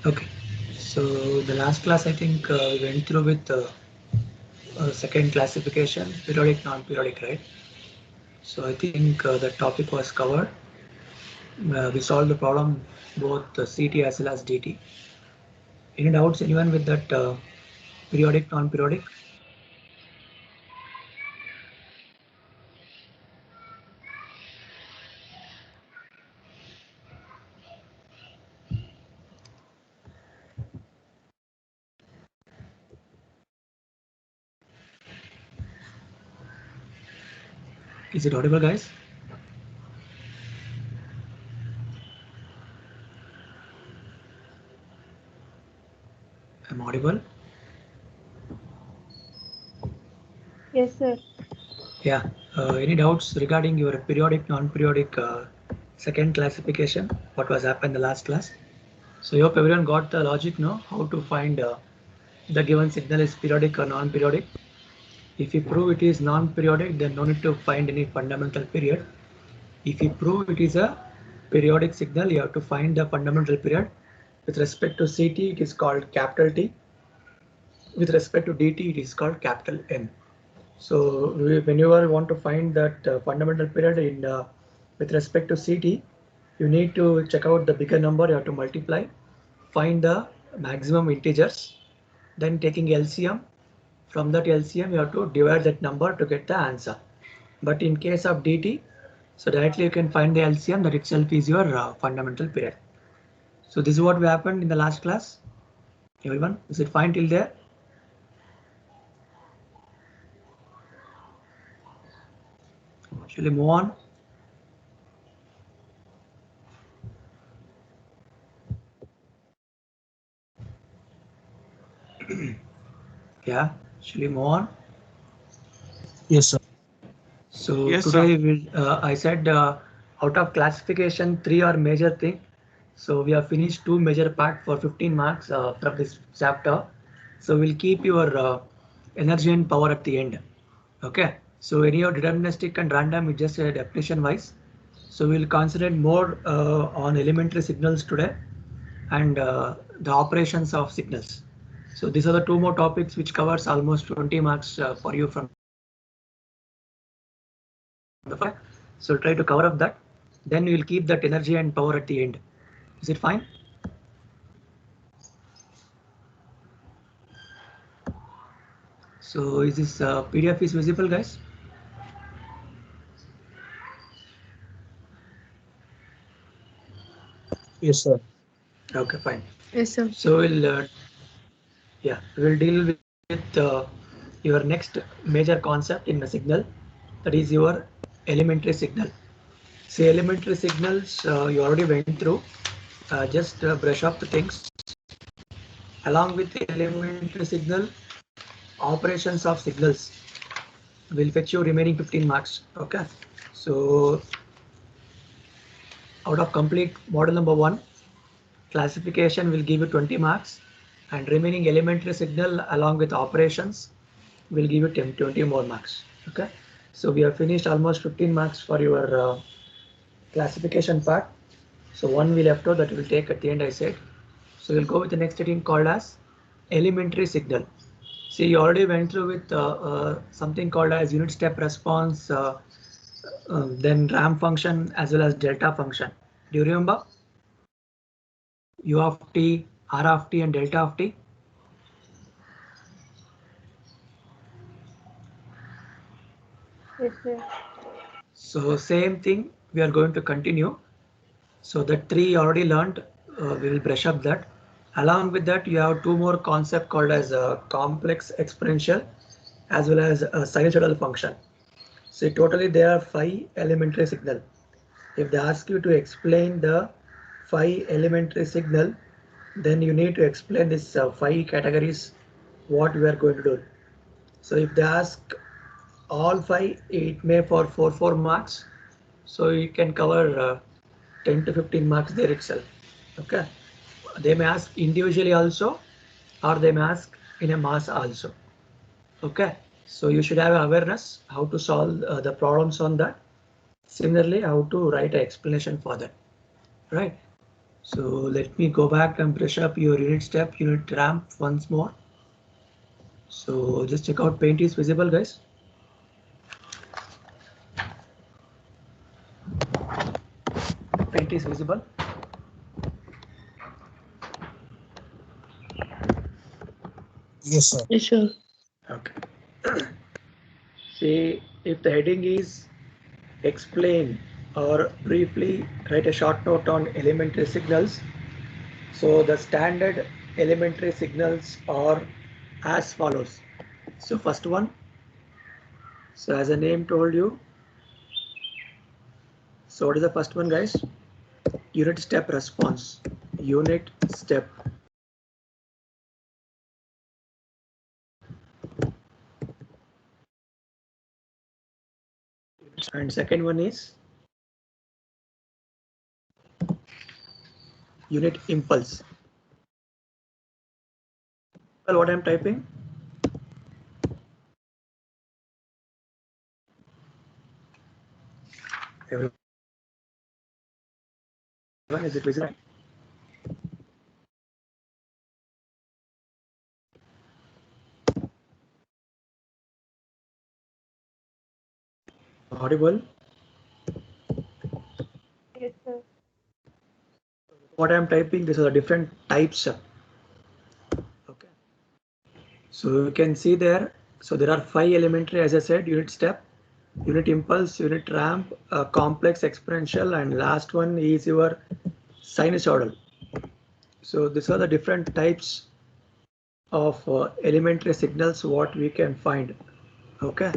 Okay, so the last class I think we went through with second classification, periodic, non-periodic, right? So I think the topic was covered. We solved the problem both CT as well as DT. Any doubts, anyone with that periodic, non-periodic? Is it audible, guys? I'm audible. Yes, sir. Yeah. Any doubts regarding your periodic, non-periodic second classification? What was happened in the last class? So I hope everyone got the logic now, how to find the given signal is periodic or non-periodic. If you prove it is non-periodic, then no need to find any fundamental period. If you prove it is a periodic signal, you have to find the fundamental period. With respect to CT, it is called capital T. With respect to DT, it is called capital N. So whenever you want to find that fundamental period in with respect to CT, you need to check out the bigger number. You have to multiply, find the maximum integers, then taking LCM. From that LCM, you have to divide that number to get the answer. But in case of DT, so directly you can find the LCM, that itself is your fundamental period. So this is what happened in the last class. Everyone, is it fine till there? Shall we move on? Yeah, shall we move on? Yes, sir. So Yes, sir. today I said out of classification, three are major thing. So we have finished two major part for 15 marks from this chapter. So we'll keep your energy and power at the end. Okay. So any of deterministic and random is just a definition wise. So we'll concentrate more on elementary signals today and the operations of signals. So these are the two more topics which covers almost 20 marks for you from the file. So try to cover up that. Then we will keep that energy and power at the end. Is it fine? So is this PDF is visible, guys? Yes, sir. Okay, fine. Yes, sir. So we'll deal with your next major concept in the signal, that is your elementary signal. Say elementary signals you already went through. Just brush up the things. Along with the elementary signal, operations of signals will fetch you remaining 15 marks. Okay. So out of complete model number 1, classification will give you 20 marks, and remaining elementary signal along with operations will give you 20 more marks. Okay. So we have finished almost 15 marks for your classification part. So one we left out, that will take at the end, I said. So we'll go with the next heading called as elementary signal. See, you already went through with something called as unit step response, then ramp function as well as delta function. Do you remember? U of t, R of t and delta of t. Yes, sir. So same thing we are going to continue. So that 3 you already learned, we will brush up that. Along with that, you have two more concept called as a complex exponential as well as a sinusoidal function. So totally there are 5 elementary signal. If they ask you to explain the 5 elementary signal, then you need to explain this 5 categories what we are going to do. So if they ask all 5, it may for 4 marks. So you can cover 10 to 15 marks there itself. Okay. They may ask individually also, or they may ask in a mass also. Okay. So you should have awareness how to solve the problems on that. Similarly, how to write an explanation for that. Right. So let me go back and brush up your unit step, unit ramp once more. So just check out paint is visible, guys. Paint is visible. Yes, sir. Yes, sir. Okay. See, if the heading is explain or briefly write a short note on elementary signals. So the standard elementary signals are as follows. So first one, so as the name told you, so what is the first one, guys? Unit step response. Unit step. And second one is unit impulse. Well, what I'm typing? Everyone, is it visible? Audible? Yes, sir. What I'm typing, these are the different types. Okay. So you can see there. So there are 5 elementary, as I said, unit step, unit impulse, unit ramp, complex exponential, and last one is your sinusoidal. So these are the different types of elementary signals what we can find. Okay.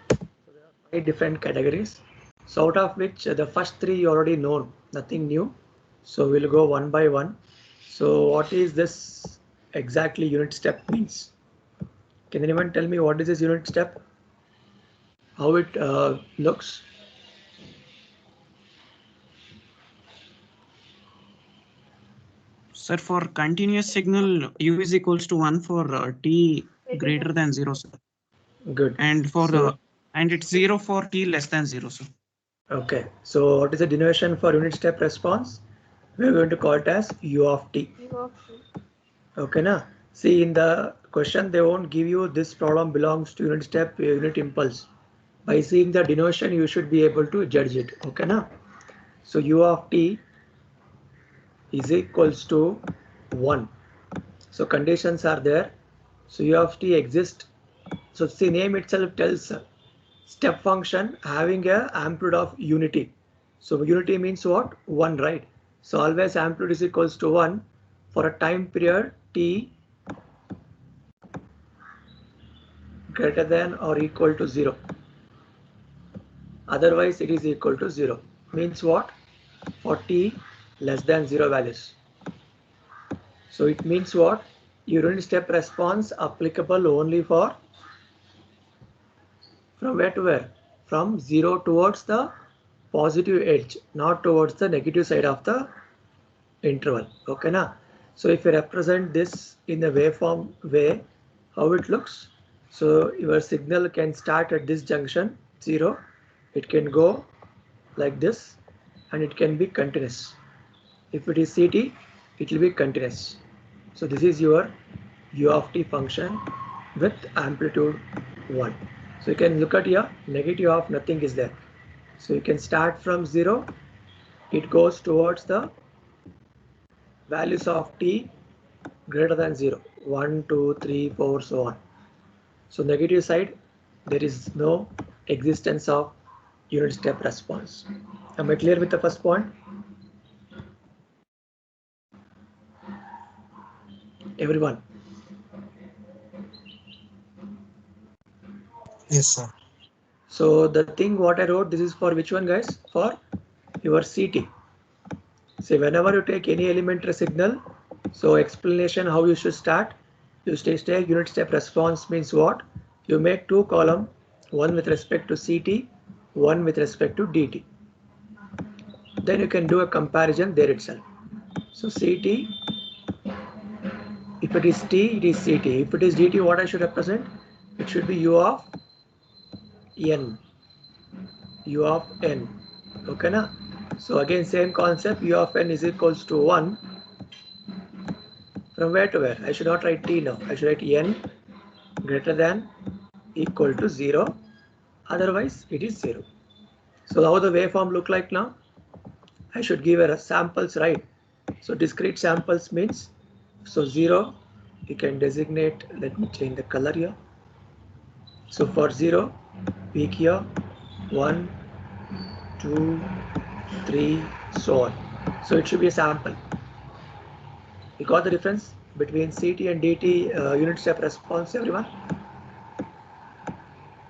So there are 5 different categories. So out of which the first 3 you already know, nothing new. So we'll go one by one. So what is this exactly unit step means? Can anyone tell me what is this unit step? How it looks? Sir, for continuous signal, U is equals to 1 for t greater than 0, sir. Good. And for So, and it's 0 for t less than 0, sir. okay. So what is the denotation for unit step response? We're going to call it as U of t. U of t. Okay, na? See, in the question, they won't give you this problem belongs to unit step, unit impulse. By seeing the denotation, you should be able to judge it. Okay, na? So U of t is equals to 1. So conditions are there. So U of t exists. So see, name itself tells step function having a amplitude of unity. So unity means what? 1, right? So always amplitude is equals to 1 for a time period t greater than or equal to 0. Otherwise it is equal to 0. Means what? For t less than 0 values. So it means what? Unit step response applicable only for from where to where? From 0 towards the positive edge, not towards the negative side of the interval. Okay, na? So if you represent this in the waveform way, how it looks? So your signal can start at this junction 0. It can go like this, and it can be continuous. If it is CT, it will be continuous. So this is your U of t function with amplitude 1. So you can look at here, negative of nothing is there. So you can start from 0, it goes towards the values of t greater than 0, 1, 2, 3, 4, so on. So negative side, there is no existence of unit step response. Am I clear with the first point? Everyone? Yes, sir. So the thing what I wrote, this is for which one, guys? For your CT. See, whenever you take any elementary signal, so explanation how you should start. You take unit step response means what? You make 2 column, one with respect to CT, one with respect to DT. Then you can do a comparison there itself. So CT, if it is T, it is CT. If it is DT, what I should represent? It should be U of N. U of N. Okay, na? So again, same concept, u of n is equals to 1. From where to where? I should not write t now. I should write n greater than equal to 0. Otherwise, it is 0. So how the waveform look like now? I should give a samples, right? So discrete samples means, so 0, you can designate, let me change the color here. So for 0, peak here, 1, 2, 3, so on. So it should be a sample. You got the difference between CT and DT unit step response, everyone?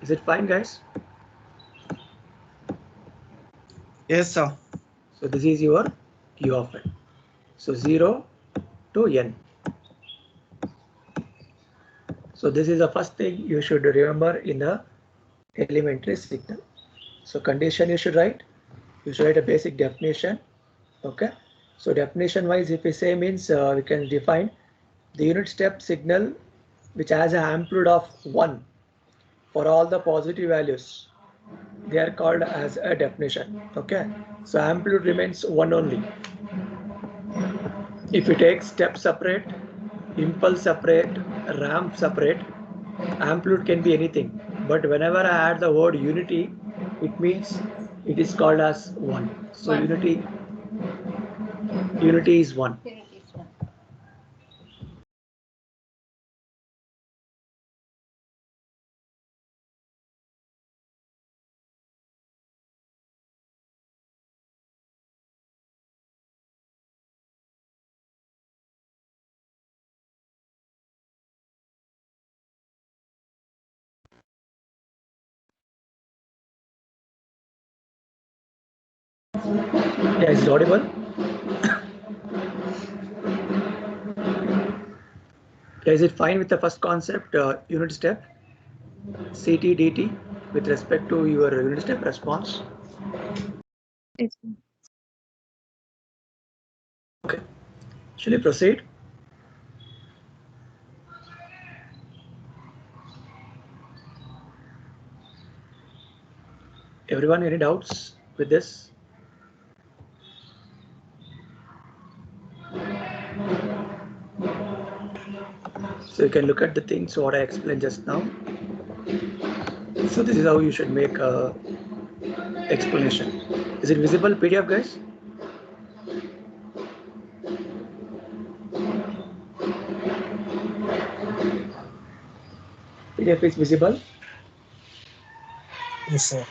Is it fine, guys? Yes, sir. So this is your u of n. So 0 to n. So this is the first thing you should remember in the elementary signal. So condition you should write. You should write a basic definition. Okay. So definition wise, if we say means we can define the unit step signal which has an amplitude of 1 for all the positive values. They are called as a definition. Okay. So amplitude remains 1 only. If you take step separate, impulse separate, ramp separate, amplitude can be anything. But whenever I add the word unity, it means it is called as 1. So unity is 1. Yeah, is it audible? Yeah, is it fine with the first concept, unit step, CT DT, with respect to your unit step response? Yes, sir. Okay. Shall we proceed? Everyone, any doubts with this? So you can look at the things what I explained just now. So this is how you should make a explanation. Is it visible PDF, guys? PDF is visible. Yes, sir.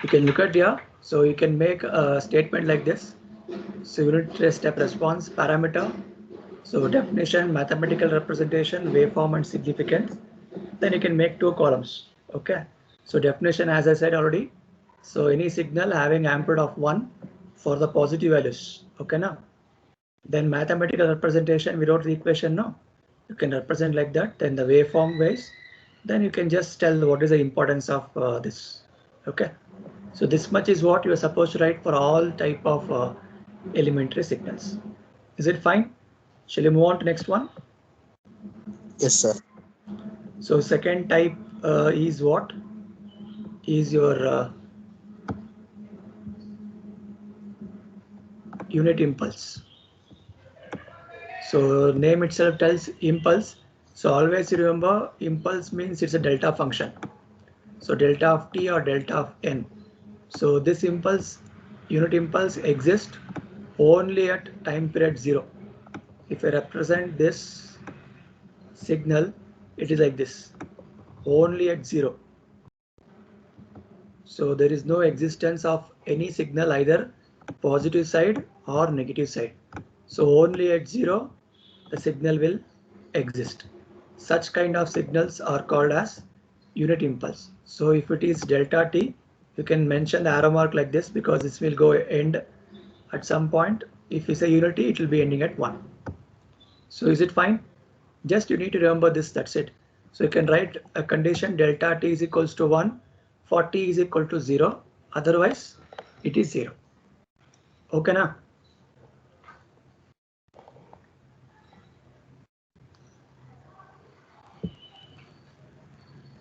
You can look at here. So you can make a statement like this. So unit step response parameter. So definition, mathematical representation, waveform and significance. Then you can make 2 columns. Okay. So definition, as I said already. So any signal having amplitude of 1 for the positive values. Okay now. Then mathematical representation, we wrote the equation now. You can represent like that. Then the waveform ways. Then you can just tell what is the importance of this. Okay. So this much is what you are supposed to write for all type of elementary signals. Is it fine? Shall we move on to next one? Yes, sir. So second type is what? Is your unit impulse. So name itself tells impulse. So always remember impulse means it's a delta function. So delta of t or delta of n. So this impulse, unit impulse exists only at time period 0. If I represent this signal, it is like this, only at 0. So there is no existence of any signal either positive side or negative side. So only at 0 the signal will exist. Such kind of signals are called as unit impulse. So if it is delta t, you can mention the arrow mark like this because this will go end at some point. If it's a unity, it will be ending at 1. So is it fine? Just you need to remember this, that's it. So you can write a condition delta t is equals to 1 for t is equal to 0. Otherwise, it is 0. Okay now?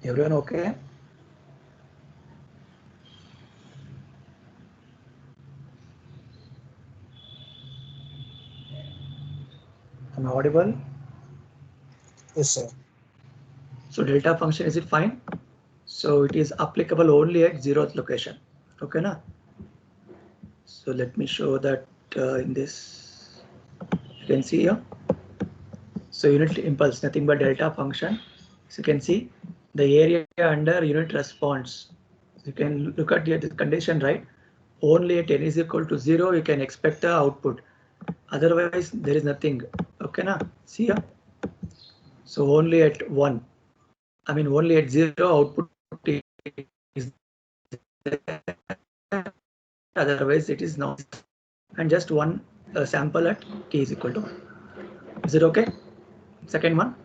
Everyone okay? audible? Yes, sir. So delta function, is it fine? So it is applicable only at 0th location. Okay, na? So let me show that in this. You can see here. So unit impulse, nothing but delta function. So you can see the area under unit response. You can look at the condition, right? Only at n is equal to 0, you can expect the output. Otherwise, there is nothing. Okay, na? See here. So only at 1, I mean only at 0 output is there. Otherwise it is not. And just one sample at t is equal to 1. Is it okay? Second one.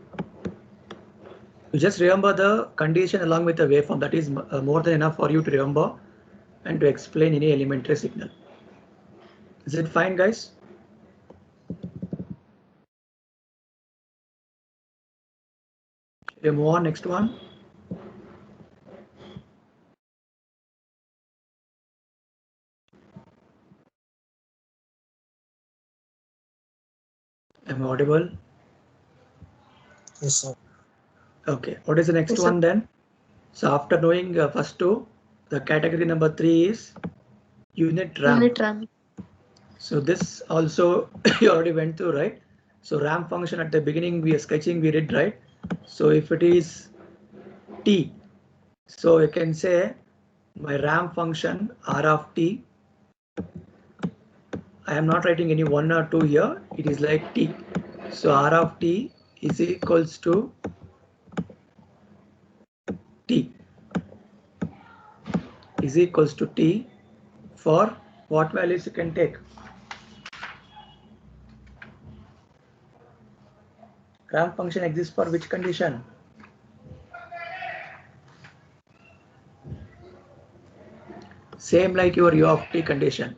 You just remember the condition along with the waveform. That is more than enough for you to remember and to explain any elementary signal. Is it fine, guys? We move on next one. Am I audible? Yes, sir. Okay. What is the next Yes, one sir. then? So after knowing first two, the category number 3 is unit ramp. Unit RAM. So this also you already went through, right? So ramp function at the beginning we are sketching, we did, right? So if it is t, so you can say my ramp function r of t. I am not writing any 1 or 2 here. It is like t. So r of t is equals to t is equals to t for what values you can take. Ramp function exists for which condition? Same like your u of t condition.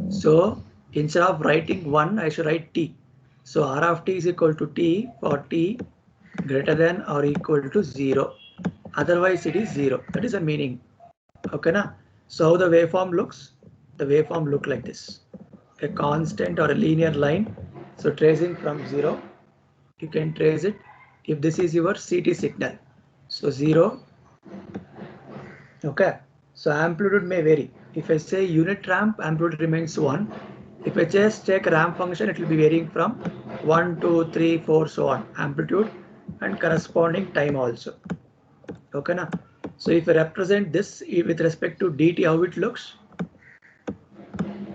So instead of writing 1, I should write t. So r of t is equal to t for t greater than or equal to 0. Otherwise it is 0. That is the meaning. Okay, na? So how the waveform looks? The waveform look like this. A constant or a linear line. So tracing from 0, you can trace it if this is your CT signal. So 0. Okay. So amplitude may vary. If I say unit ramp, amplitude remains 1. If I just take ramp function, it will be varying from 1, 2, 3, 4, so on. Amplitude and corresponding time also. Okay, na? So if I represent this with respect to dt, how it looks,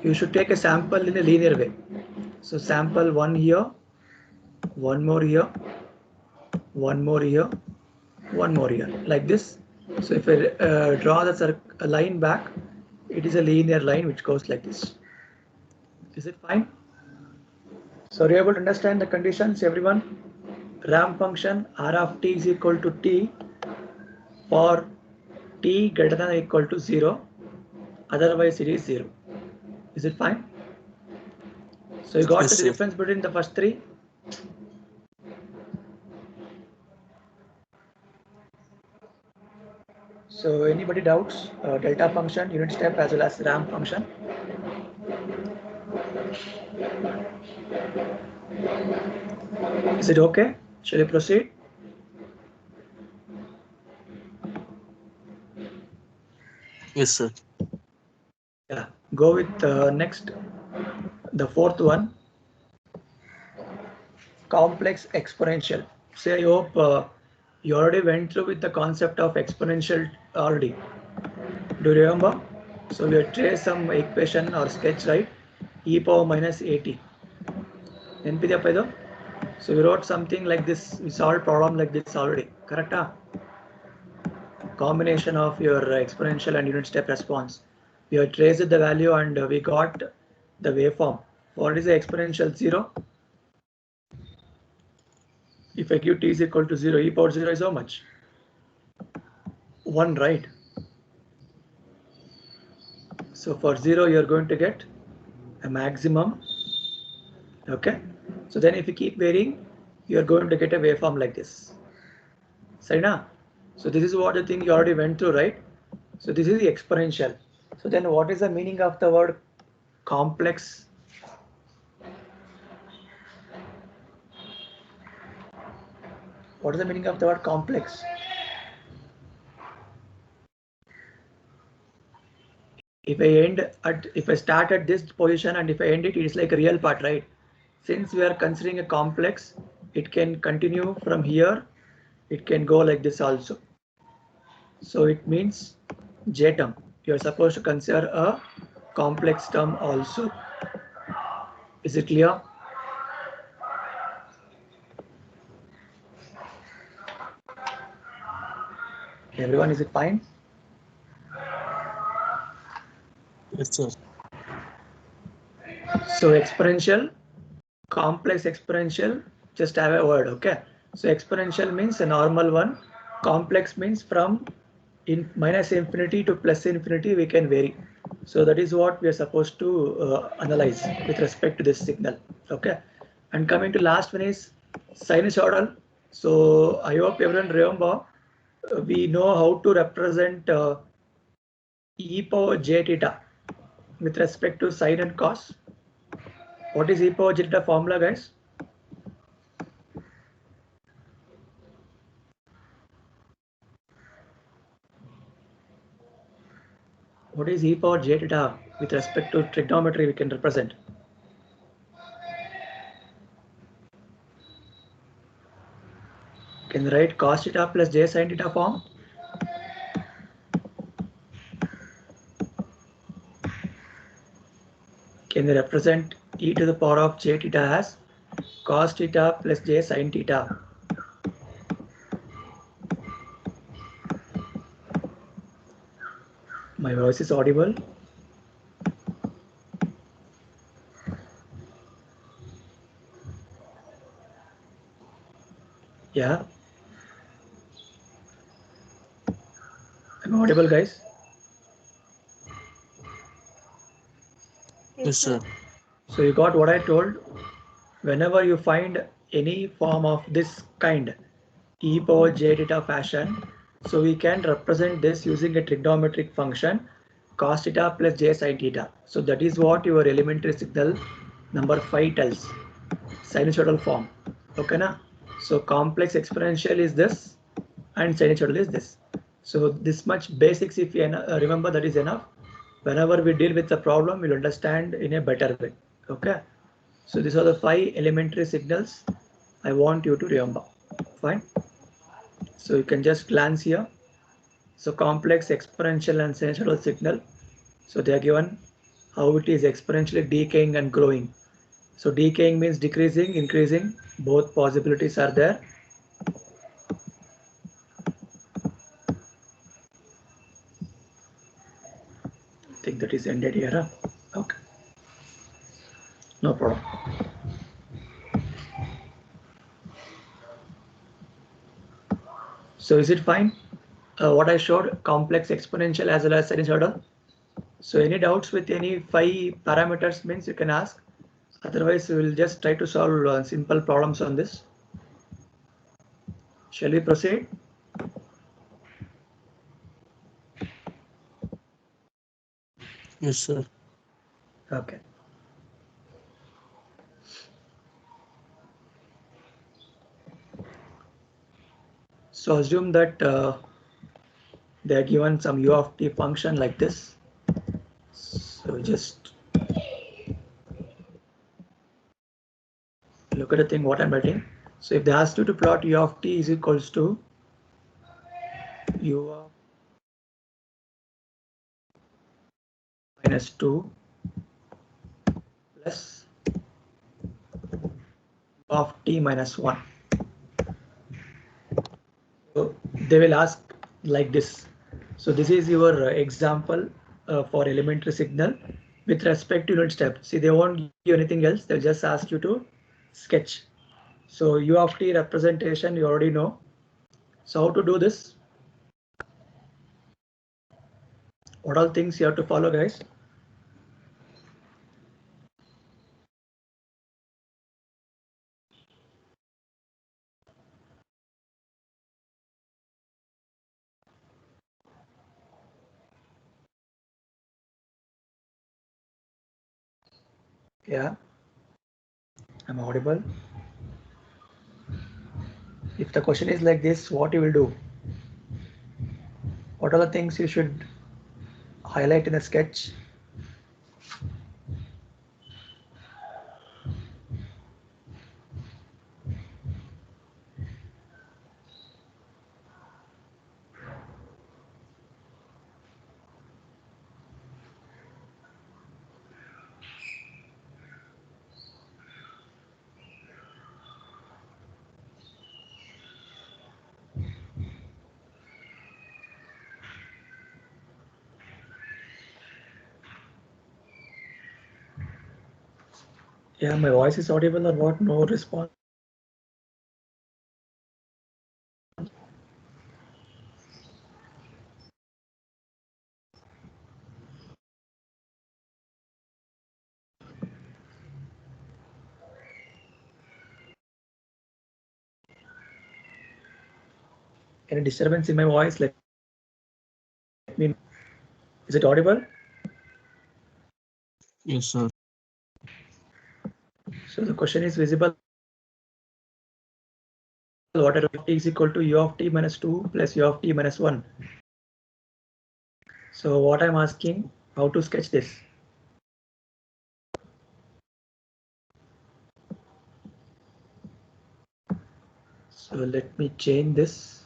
you should take a sample in a linear way. So sample 1 here, 1 more here, 1 more here, 1 more here, like this. So if I draw the line back, it is a linear line which goes like this. Is it fine? So are you able to understand the conditions, everyone? Ramp function r of t is equal to t for t greater than or equal to 0. Otherwise it is 0. Is it fine? So you got Yes, the sir. difference between the first three? So anybody doubts delta function, unit step as well as ramp function? Is it okay? Shall we proceed? Yes, sir. Yeah, go with next, the fourth one, complex exponential. So I hope you already went through with the concept of exponential already. Do you remember? So we have traced some equation or sketch, right? E power minus at. ನೆನಪಿದೆಯಪ್ಪ ಇದು? So we wrote something like this. We solved problem like this already. Correct? Combination of your exponential and unit step response. We have traced the value and we got the waveform. What is the exponential 0? If I give t is equal to 0, e power 0 is how much? 1, right? So for 0, you're going to get a maximum. Okay. So then if you keep varying, you're going to get a waveform like this. Saina? So this is what the thing you already went through, right? So this is the exponential. So then what is the meaning of the word complex? What is the meaning of the word complex? If I start at this position and if I end it, it is like a real part, right? Since we are considering a complex, it can continue from here. It can go like this also. So it means J term. You're supposed to consider a complex term also. Is it clear? Everyone, is it fine? Yes, sir. So exponential, complex exponential, just have a word, okay? So exponential means a normal one. Complex means from minus infinity to plus infinity we can vary. So that is what we are supposed to analyze with respect to this signal, okay? And coming to last one is sinusoidal. So I hope everyone remember we know how to represent e power j theta with respect to sine and cos. What is e power j theta formula, guys? What is e power j theta with respect to trigonometry we can represent? Can write cos theta plus j sin theta form? Can we represent e to the power of j theta as cos theta plus j sin theta? My voice is audible. Yeah. I'm audible, guys. Yes, sir. So you got what I told. Whenever you find any form of this kind, e power j theta fashion, so we can represent this using a trigonometric function cos theta plus j sin theta. So that is what your elementary signal number 5 tells, sinusoidal form. Okay, na? So complex exponential is this and sinusoidal is this. So this much basics, if you remember, that is enough. Whenever we deal with the problem, we'll understand in a better way. Okay. So these are the 5 elementary signals I want you to remember. Fine. So you can just glance here. So complex, exponential and sinusoidal signal. So they are given how it is exponentially decaying and growing. So decaying means decreasing, increasing. Both possibilities are there. I think that is ended here. Huh? Okay. No problem. So is it fine? What I showed, complex, exponential as well as sinusoidal. So any doubts with any 5 parameters means you can ask. Otherwise, we will just try to solve simple problems on this. Shall we proceed? Yes, sir. Okay. So assume that they are given some u of t function like this. So just look at the thing what I'm writing. So if they ask you to plot u of t is equals to u of minus 2 plus of t minus 1. So they will ask like this. So this is your example for elementary signal with respect to unit step. See, they won't give you anything else. They'll just ask you to sketch. So u of t representation you already know. So how to do this? What all things you have to follow, guys? Yeah, I'm audible. If the question is like this, what you will do? What are the things you should highlight in a sketch? Yeah, my voice is audible or what? No response. Any disturbance in my voice? Let me know. Is it audible? Yes, sir. So the question is visible. What are t is equal to u of t minus 2 plus u of t minus 1. So what I'm asking, how to sketch this? So let me change this.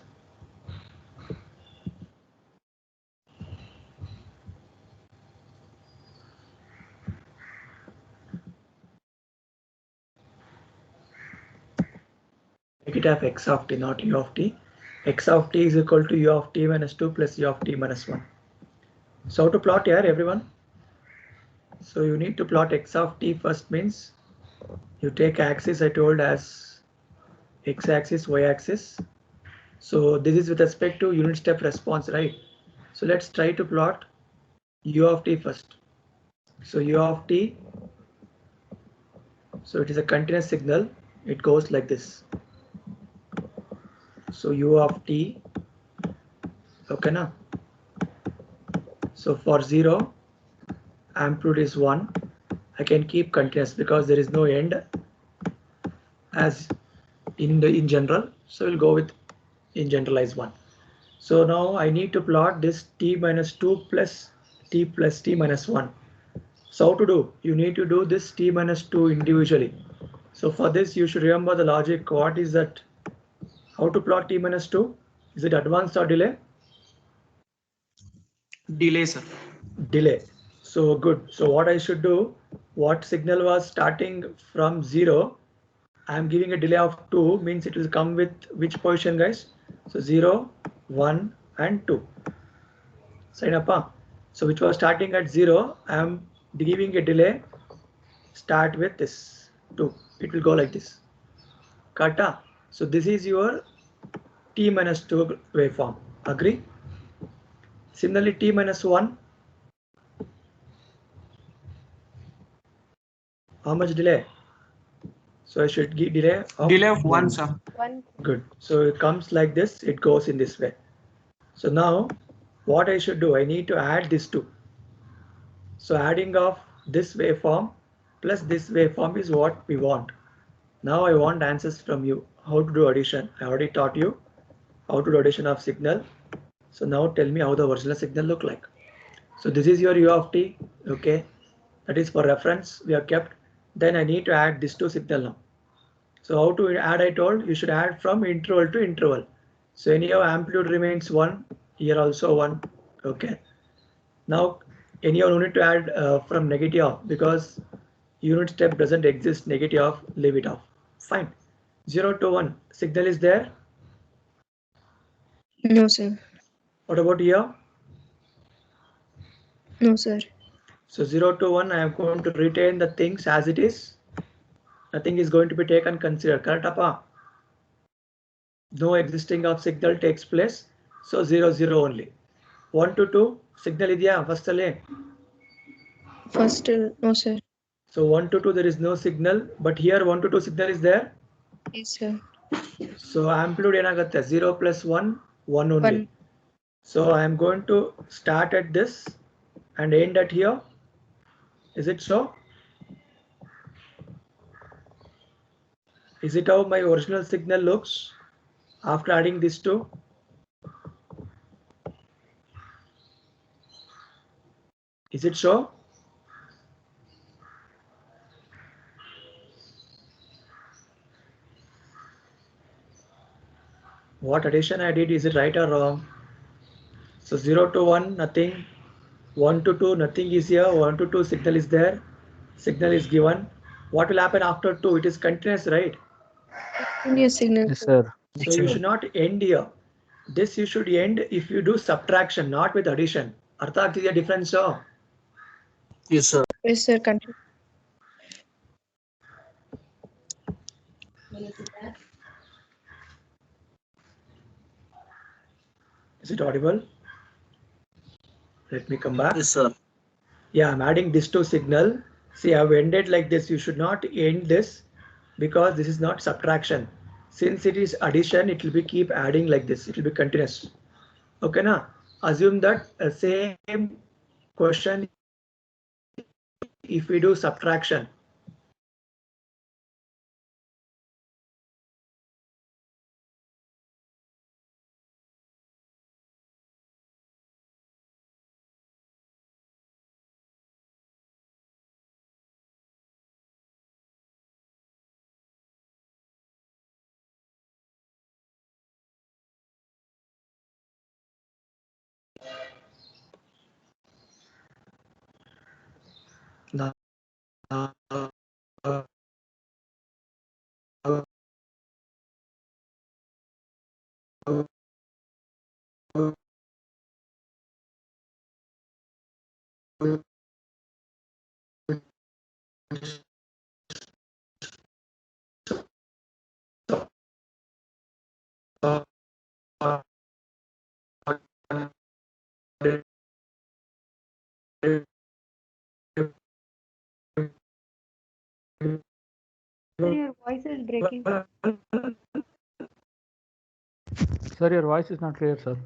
Make it have x of t, not u of t. X of t is equal to u of t minus 2 plus u of t minus 1. So how to plot here, everyone? So you need to plot x of t first, means you take axis I told as x-axis, y-axis. So this is with respect to unit step response, right? So let's try to plot u of t first. So u of t, so it is a continuous signal. It goes like this. So u of t, okay na? So for 0, amplitude is 1. I can keep continuous because there is no end as in general. So we'll go with in generalized 1. So now I need to plot this t minus 2 plus t minus 1. So how to do? You need to do this t minus 2 individually. So for this you should remember the logic. What is that? How to plot t minus 2? Is it advanced or delay? Delay, sir. Delay. So good. So what I should do, what signal was starting from 0, I'm giving a delay of 2, means it will come with which position, guys? So 0, 1 and 2. Sign up. Huh? So which was starting at 0, I'm giving a delay, start with this 2. It will go like this. Kata. So this is your t minus 2 waveform. Agree? Similarly, t minus 1. How much delay? So I should give delay of 1, sir. 1. Good. So it comes like this. It goes in this way. So now what I should do, I need to add these two. So adding of this waveform plus this waveform is what we want. Now I want answers from you. How to do addition? I already taught you how to do addition of signal. So now tell me how the original signal look like. So this is your u of t. Okay. That is for reference we have kept. Then I need to add this two signal now. So how to add, I told you should add from interval to interval. So anyhow amplitude remains 1, here also 1. Okay. Now anyhow no need to add from negative off because unit step doesn't exist, negative off, leave it off. Fine. 0 to 1 signal is there. No, sir. What about here? No, sir. So 0 to 1 I am going to retain the things as it is. Nothing is going to be taken considered. Correct, Appa? No existing of signal takes place. So 0, 0 only. 1 to 2 signal idea first alle. First, no, sir. So 1 to 2 there is no signal, but here 1 to 2 signal is there. Yes, sir. So amplitude ಏನಾಗುತ್ತೆ 0 plus 1 1 only. 1. So I am going to start at this and end at here. Is it so? Is it how my original signal looks? after adding these two? Is it so? What addition I did, is it right or wrong? So 0 to 1, nothing. 1 to 2, nothing is here. 1 to 2, signal is there. Signal is given. What will happen after 2? It is continuous, right? Continuous signal. Yes, sir. So you should not end here. This you should end if you do subtraction, not with addition. Artha agtideya difference? Yes, sir. Yes, sir. Continue. Is it audible? Let me come back. Yes, sir. Yeah, I'm adding this to signal. See, I've ended like this. You should not end this because this is not subtraction. Since it is addition, it will be keep adding like this. It will be continuous. Okay, na? Assume that same question if we do subtraction. Now, Sir, your voice is breaking. Sir, your voice is not clear, sir.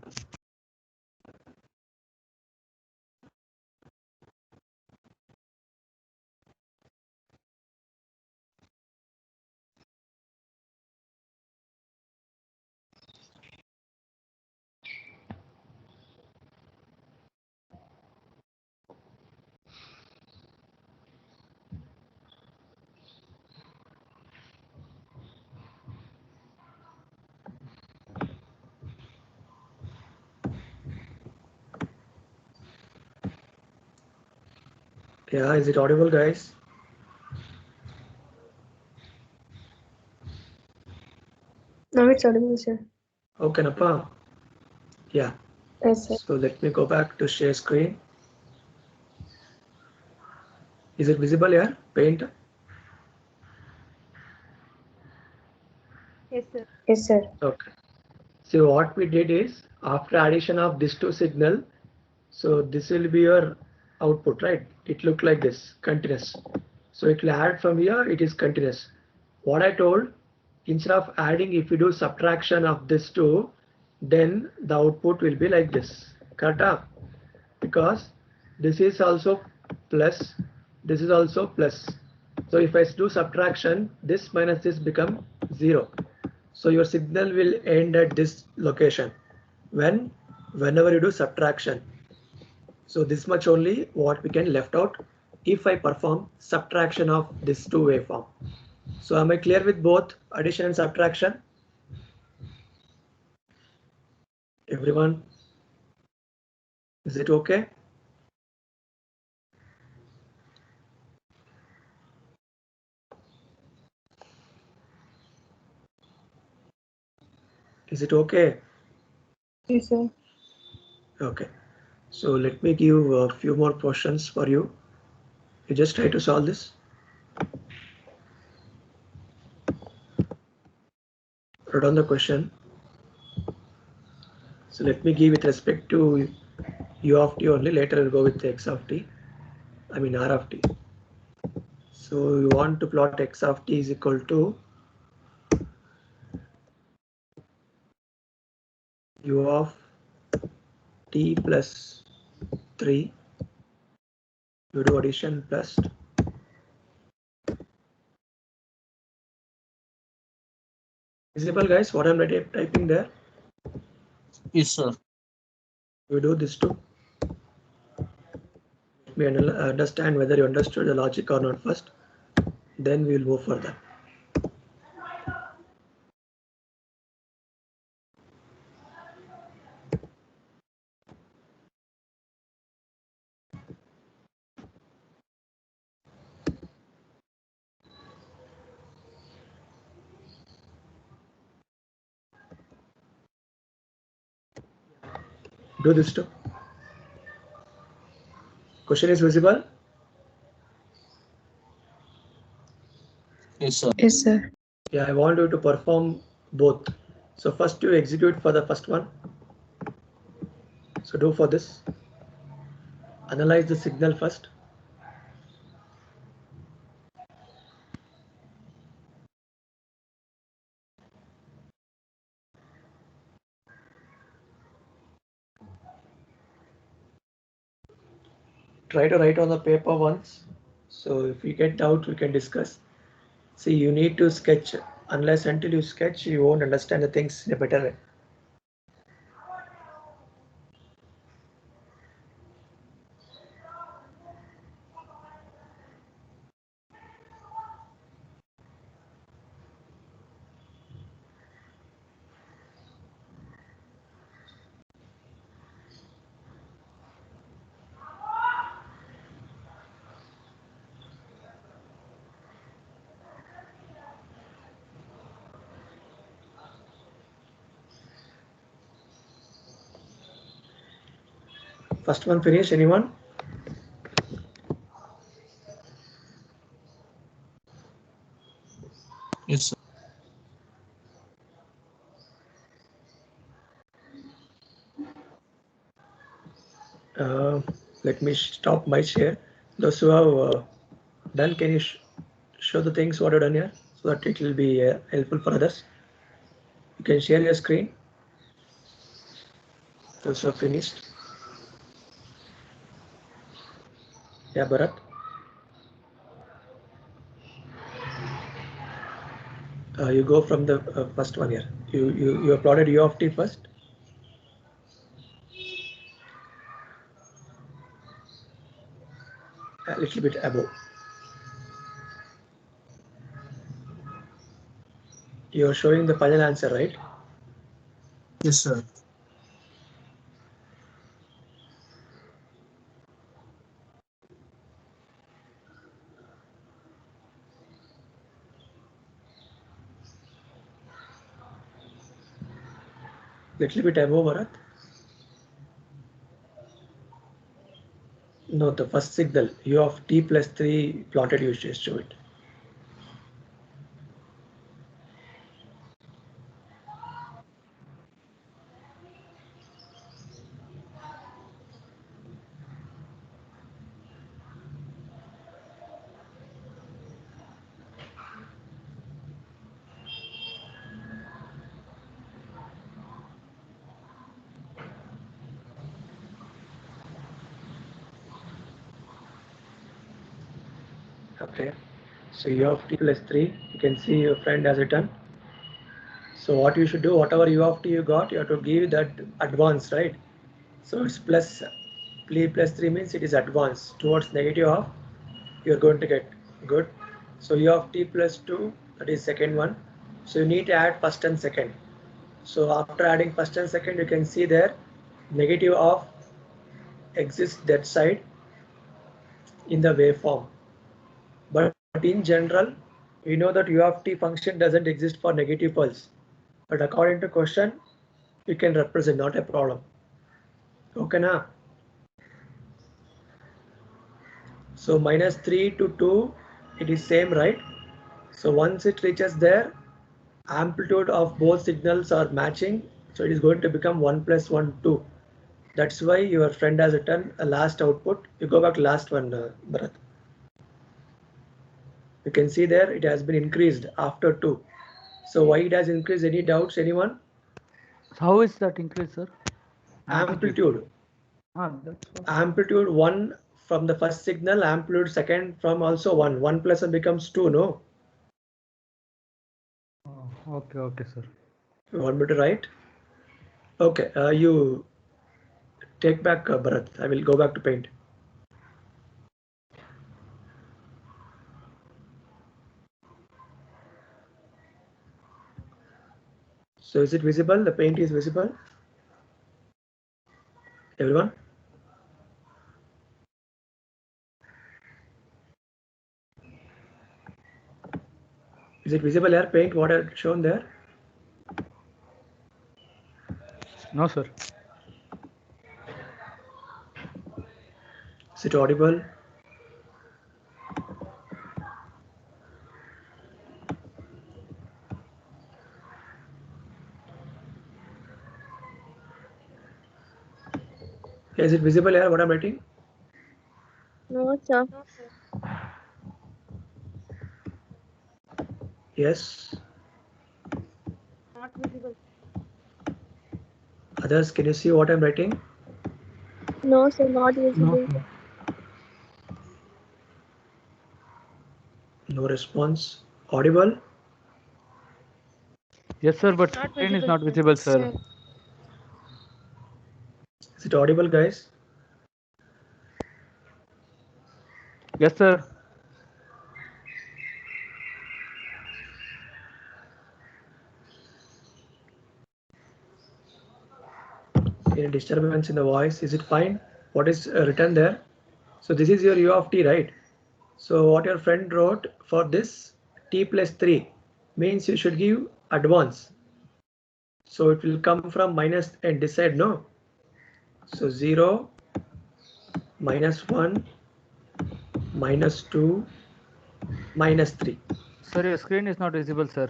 yeah, is it audible, guys? Now it's audible, sir. Okay, Napa. Yeah. Yes, sir. So let me go back to share screen. Is it visible here? Paint. Yes, sir. Yes, sir. Okay. So what we did is after addition of this two signal, so this will be your output, right? It look like this, continuous. So it will add from here, it is continuous. What I told, instead of adding, if you do subtraction of this two, then the output will be like this. Correct? Because this is also plus, this is also plus. So if I do subtraction, this minus this become 0. So your signal will end at this location whenever you do subtraction. So this much only what we can left out if I perform subtraction of this two waveform. So am I clear with both addition and subtraction? Everyone, is it okay? Is it okay? Yes, sir. Okay. So let me give a few more questions for you. You just try to solve this. Write down the question. So let me give with respect to u of t only. Later I'll go with x of t. I mean r of t. So you want to plot x of t is equal to u of t plus 3. You do addition plus Visible, guys, what I'm typing there? Yes, sir. We do this too. We understand whether you understood the logic or not first. Then we will move further. Do this too. Question is visible? Yes, sir. Yes, sir. Yeah, I want you to perform both. So first you execute for the first one. So do for this. Analyze the signal first. Try to write on the paper once. So if you get doubt, we can discuss. See, you need to sketch. Unless until you sketch, you won't understand the things in a better way. First one finish, anyone? Yes, sir. Let me stop my share. Those who have done, can you show the things what I've done here so that it will be helpful for others? You can share your screen. Those who have finished. Yeah, Bharat. You go from the first one here. You uploaded U of t first. A little bit above. You are showing the final answer, right? Yes, sir. Little bit above, Bharat. No, the first signal U of t plus 3 plotted, you just show it. Okay. So U of t plus 3, you can see your friend has written. So what you should do, whatever U of t you got, you have to give that advance, right? So it's plus 3 means it is advance towards negative of you're going to get. Good. So U of t plus 2, that is second one. So you need to add first and second. So after adding first and second, you can see there negative of exists that side in the waveform. But in general, we know that U of t function doesn't exist for negative pulse. But according to question, you can represent, not a problem. Okay, na? So minus 3 to 2, it is same, right? So once it reaches there, amplitude of both signals are matching. So it is going to become 1 plus 1, 2. That's why your friend has written a last output. You go back to last one, Bharat. You can see there it has been increased after 2. So why it has increased? Any doubts, anyone? How is that increase, sir? Amplitude. That's what. Amplitude 1 from the first signal, amplitude second from also 1. 1 plus 1 becomes 2, no? Okay, okay, sir. You want me to write? Okay, you take back Bharat. I will go back to paint. So is it visible? The paint is visible? Everyone? Is it visible here? Paint what I've shown there? No, sir. Is it audible? Is it visible here what I'm writing? No, sir. Yes. Not visible. Others, can you see what I'm writing? No, sir, not visible. No response. Audible? Yes, sir, but Not screen is visible, not sir. visible, sir. Is it audible, guys? Yes, sir. Any disturbance in the voice? Is it fine? What is written there? So this is your u of t, right? So what your friend wrote for this t plus 3 means you should give advance. So it will come from minus and this side, no? So 0, minus 1, minus 2, minus 3. Sir, your screen is not visible, sir.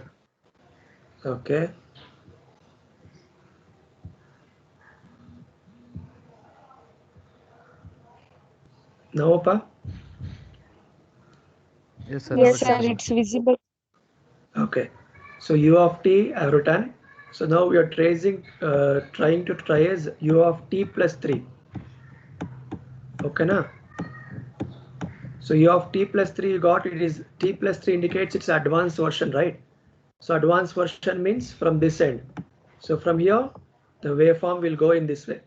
Okay. Now, Appa? Yes, sir. Yes, now sir, visible. it's visible. Okay. So u of t I have written. So now we are trying to trace u of t plus 3. Okay, na? So u of t plus 3 you got, it is t plus 3 indicates its advanced version, right? So advanced version means from this end. So from here, the waveform will go in this way.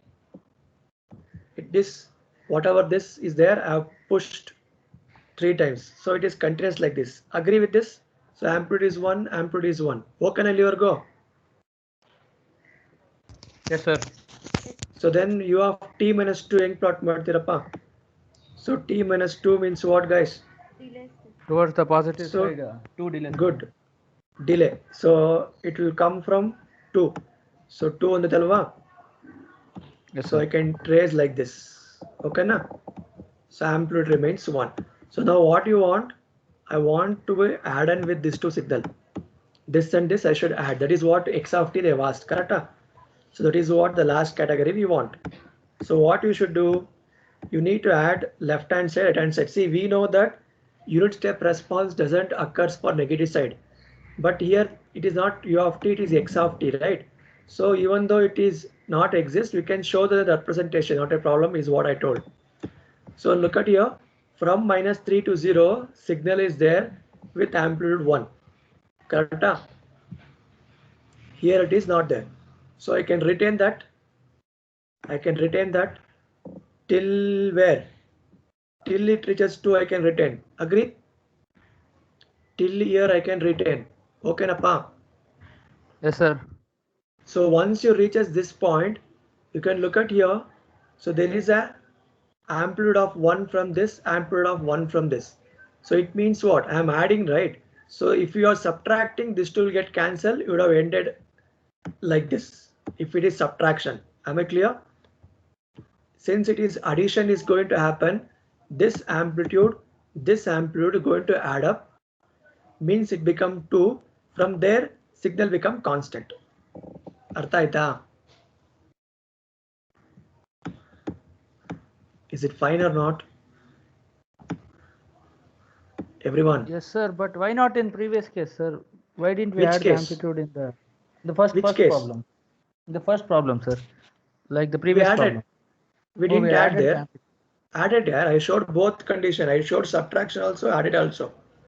Whatever this is there, I have pushed 3 times. So it is continuous like this. Agree with this? So amplitude is 1, amplitude is 1. Okay, na lever go. Yes, sir. So then u of t minus 2 ಹೆಂಗ್ plot ಮಾಡ್ತೀರಪ್ಪ? So t minus 2 means what, guys? Delay, sir. Towards the positive So, side, 2 delay. Good. Delay. So it will come from 2. So 2 on the talva. Yes, So sir. I can trace like this. Okay, na? So amplitude remains 1. So now what you want? I want to be added with this two signal. This and this I should add. That is what x of t they have asked. Correct? So that is what the last category we want. So what you should do? You need to add left hand side, right hand side. See, we know that unit step response doesn't occurs for negative side. But here it is not u of t, it is x of t, right? So even though it is not exist, we can show the representation, not a problem, is what I told. So look at here, from minus 3 to 0, signal is there with amplitude 1. Correct? Here it is not there. So I can retain that. I can retain that till where? Till it reaches 2, I can retain. Agree? Till here I can retain. Okay, Napa? Yes, sir. So once you reaches this point, you can look at here. So there is a amplitude of 1 from this, amplitude of 1 from this. So it means what? I am adding, right? So if you are subtracting, this two will get cancelled. You would have ended like this. If it is subtraction, am I clear? Since it is addition is going to happen, this amplitude is going to add up, means it become 2. From there, signal become constant. Artha aita? Is it fine or not? Everyone? Yes, sir. But why not in previous case, sir? Why didn't we Which add the case? amplitude in the first Which case? problem? The first problem, sir. Like the We previous added. problem. We Oh, didn't we add added the there. amplitude. Added there. I showed both condition. I showed subtraction also, added also.